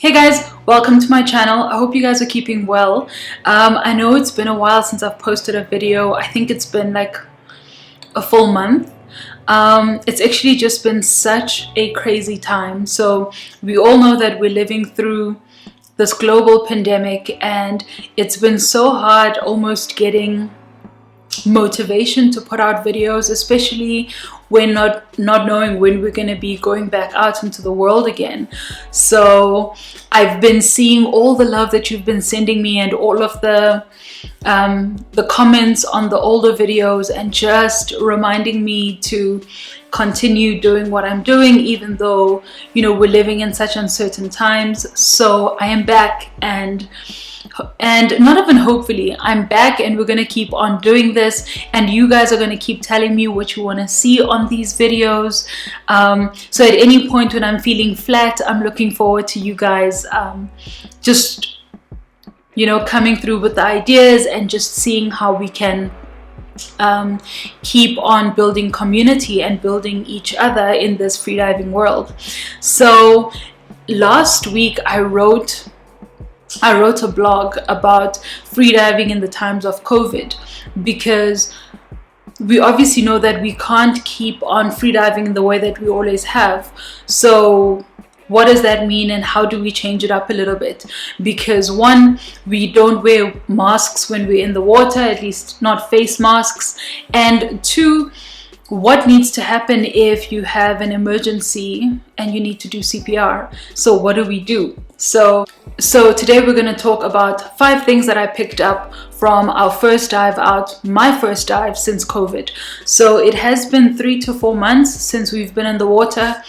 Hey guys, welcome to my channel. I hope you guys are keeping well. I know it's been a while since I've posted a video. I think it's been like a full month. It's actually just been such a crazy time. So we all know that we're living through this global pandemic, and it's been so hard almost getting motivation to put out videos, especially when not knowing when we're going to be going back out into the world again. So I've been seeing all the love that you've been sending me and all of the comments on the older videos, and just reminding me to continue doing what I'm doing, even though, you know, we're living in such uncertain times. So I am back, and not even hopefully, I'm back, and we're gonna keep on doing this, and you guys are gonna keep telling me what you want to see on these videos. So at any point when I'm feeling flat, I'm looking forward to you guys just, you know, coming through with the ideas and just seeing how we can keep on building community and building each other in this freediving world. So last week I wrote a blog about freediving in the times of COVID, because we obviously know that we can't keep on freediving in the way that we always have. So what does that mean, and how do we change it up a little bit? Because one, we don't wear masks when we're in the water, at least not face masks. And two, what needs to happen if you have an emergency and you need to do CPR? So what do we do? So today we're going to talk about 5 things that I picked up from our first dive out, my first dive since COVID. So it has been 3 to 4 months since we've been in the water,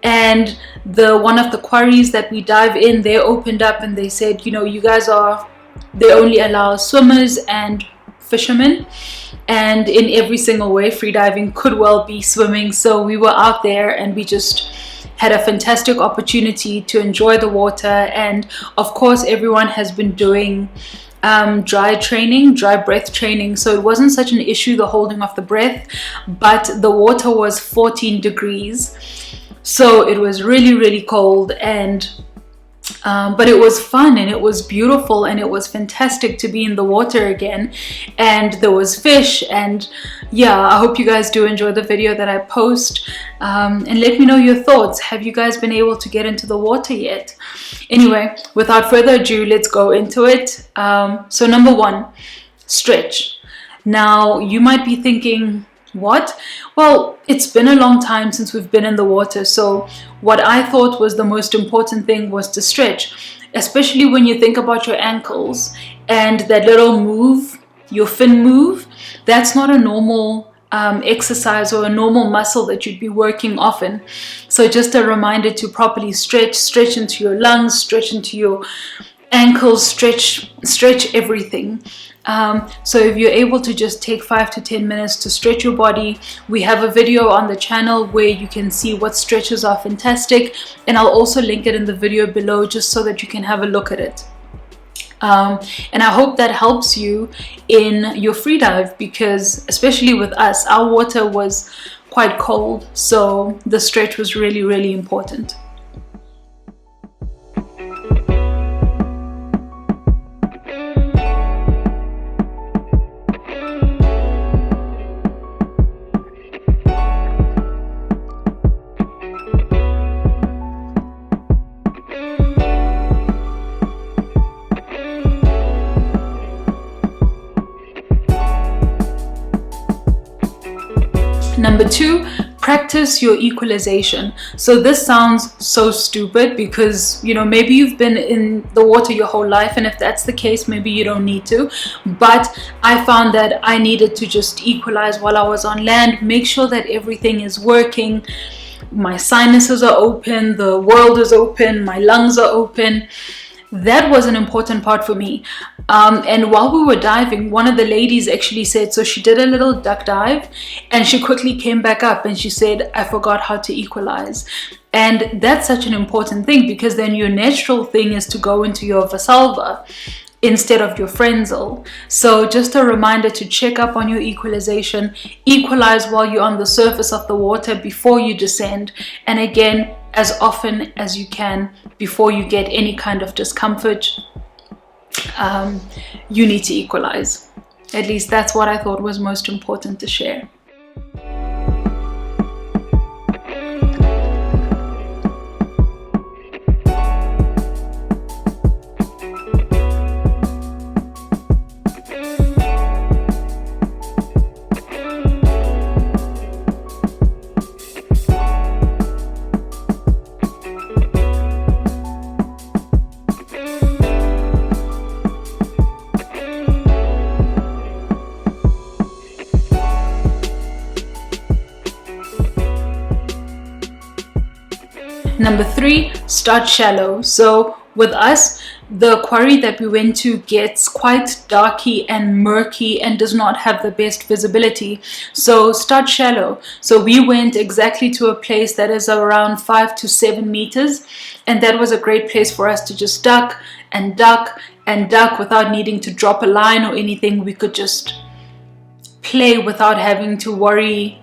and one of the quarries that we dive in, they opened up and they said, you know, they only allow swimmers and fishermen, and in every single way freediving could well be swimming. So we were out there and we just had a fantastic opportunity to enjoy the water. And of course everyone has been doing dry breath training, so it wasn't such an issue, the holding of the breath, but the water was 14 degrees, so it was really cold, and but it was fun and it was beautiful and it was fantastic to be in the water again, and there was fish. And yeah, I hope you guys do enjoy the video that I post, and let me know your thoughts. Have you guys been able to get into the water yet? Anyway, without further ado, let's go into it. So number 1, stretch. Now you might be thinking, what? Well, it's been a long time since we've been in the water, so what I thought was the most important thing was to stretch, especially when you think about your ankles and that little move, your fin move. That's not a normal exercise or a normal muscle that you'd be working often. So just a reminder to properly stretch into your lungs, stretch into your ankles, stretch everything. So if you're able to just take 5 to 10 minutes to stretch your body, we have a video on the channel where you can see what stretches are fantastic, and I'll also link it in the video below just so that you can have a look at it. And I hope that helps you in your free dive, because especially with us, our water was quite cold, so the stretch was really important. Number 2, practice your equalization. So this sounds so stupid because, you know, maybe you've been in the water your whole life, and if that's the case, maybe you don't need to. But I found that I needed to just equalize while I was on land, make sure that everything is working. My sinuses are open, the world is open, my lungs are open. That was an important part for me. And while we were diving, one of the ladies actually said, so she did a little duck dive and she quickly came back up and she said, I forgot how to equalize. And that's such an important thing, because then your natural thing is to go into your Valsalva instead of your frenzel. So just a reminder to check up on your equalization, equalize while you're on the surface of the water before you descend. And again, as often as you can before you get any kind of discomfort. You need to equalize. At least that's what I thought was most important to share. Number 3, start shallow. So with us, the quarry that we went to gets quite darky and murky and does not have the best visibility. So start shallow. So we went exactly to a place that is around 5 to 7 meters, and that was a great place for us to just duck and duck and duck without needing to drop a line or anything. We could just play without having to worry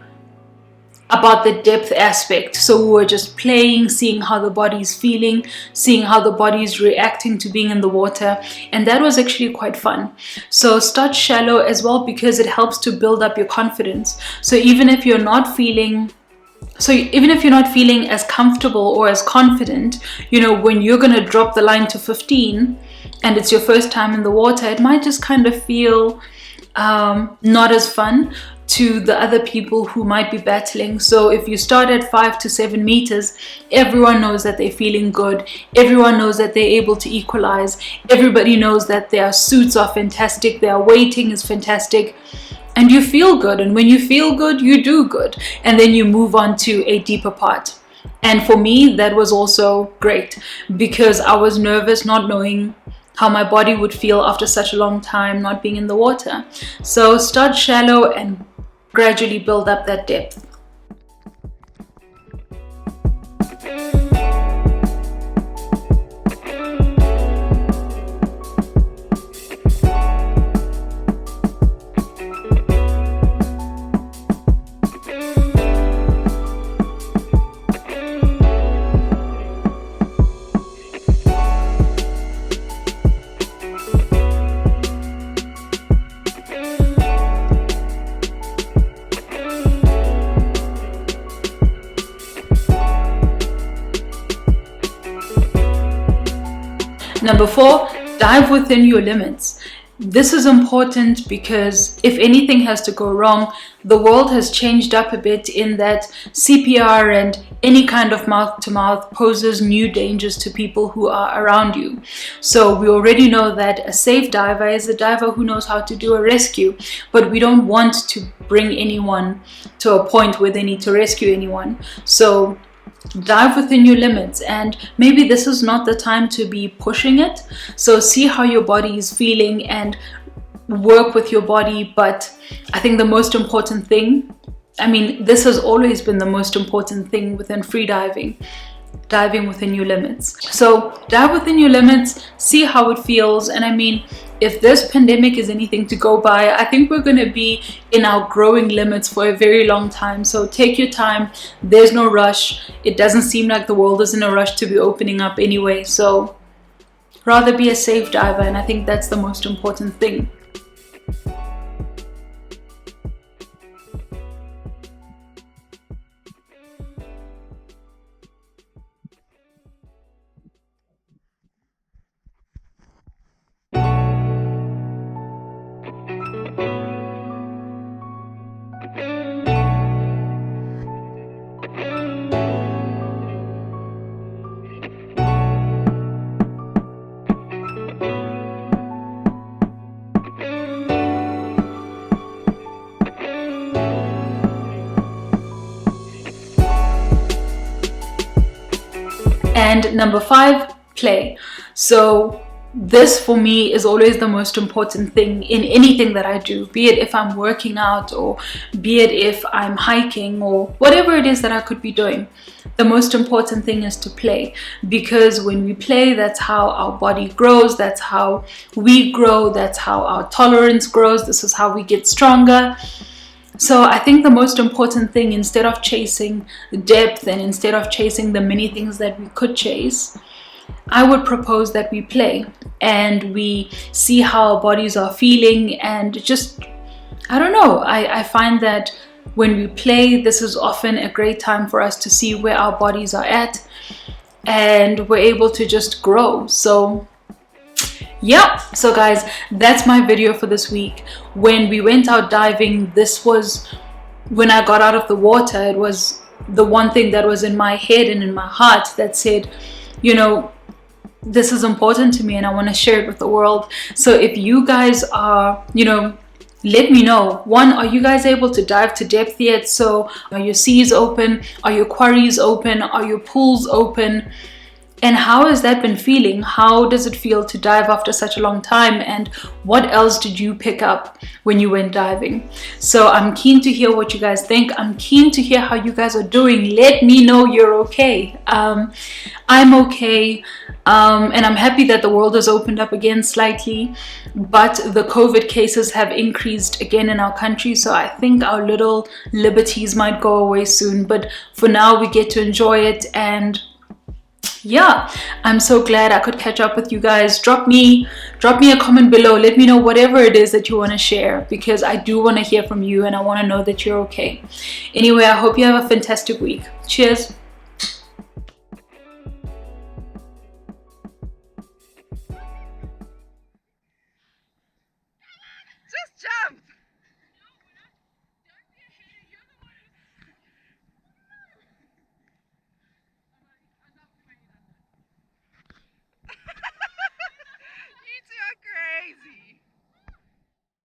about the depth aspect. So we were just playing, seeing how the body's feeling, seeing how the body's reacting to being in the water, and that was actually quite fun. So start shallow as well, because it helps to build up your confidence. So even if you're not feeling as comfortable or as confident, when you're going to drop the line to 15 and it's your first time in the water, it might just kind of feel not as fun to the other people who might be battling. So if you start at 5 to 7 meters, everyone knows that they're feeling good. Everyone knows that they're able to equalize. Everybody knows that their suits are fantastic. Their weighting is fantastic. And you feel good. And when you feel good, you do good. And then you move on to a deeper part. And for me, that was also great, because I was nervous not knowing how my body would feel after such a long time not being in the water. So start shallow and gradually build up that depth. Number 4, dive within your limits. This is important because if anything has to go wrong, the world has changed up a bit in that CPR and any kind of mouth-to-mouth poses new dangers to people who are around you. So we already know that a safe diver is a diver who knows how to do a rescue, but we don't want to bring anyone to a point where they need to rescue anyone. So dive within your limits, and maybe this is not the time to be pushing it. So see how your body is feeling and work with your body. But I think the most important thing, this has always been the most important thing within freediving, diving within your limits. So dive within your limits, see how it feels. And if this pandemic is anything to go by, I think we're going to be in our growing limits for a very long time. So take your time. There's no rush. It doesn't seem like the world is in a rush to be opening up anyway. So rather be a safe diver, and I think that's the most important thing. And number 5, play. So this for me is always the most important thing in anything that I do, be it if I'm working out or be it if I'm hiking or whatever it is that I could be doing. The most important thing is to play, because when we play, that's how our body grows, that's how we grow, that's how our tolerance grows, this is how we get stronger. So I think the most important thing, instead of chasing depth and instead of chasing the many things that we could chase, I would propose that we play and we see how our bodies are feeling, and just, I don't know, I find that when we play, this is often a great time for us to see where our bodies are at, and we're able to just grow. So yeah, so guys, that's my video for this week. When we went out diving, this was, when I got out of the water, it was the one thing that was in my head and in my heart that said, you know, this is important to me and I want to share it with the world. So if you guys are, you know, let me know. One, are you guys able to dive to depth yet? So are your seas open? Are your quarries open? Are your pools open? And how has that been feeling? How does it feel to dive after such a long time? And what else did you pick up when you went diving? So I'm keen to hear what you guys think. I'm keen to hear how you guys are doing. Let me know you're okay. I'm okay. And I'm happy that the world has opened up again slightly, but the COVID cases have increased again in our country. So I think our little liberties might go away soon. But for now, we get to enjoy it. And yeah, I'm so glad I could catch up with you guys. Drop me a comment below. Let me know whatever it is that you want to share, because I do want to hear from you and I want to know that you're okay. Anyway, I hope you have a fantastic week. Cheers.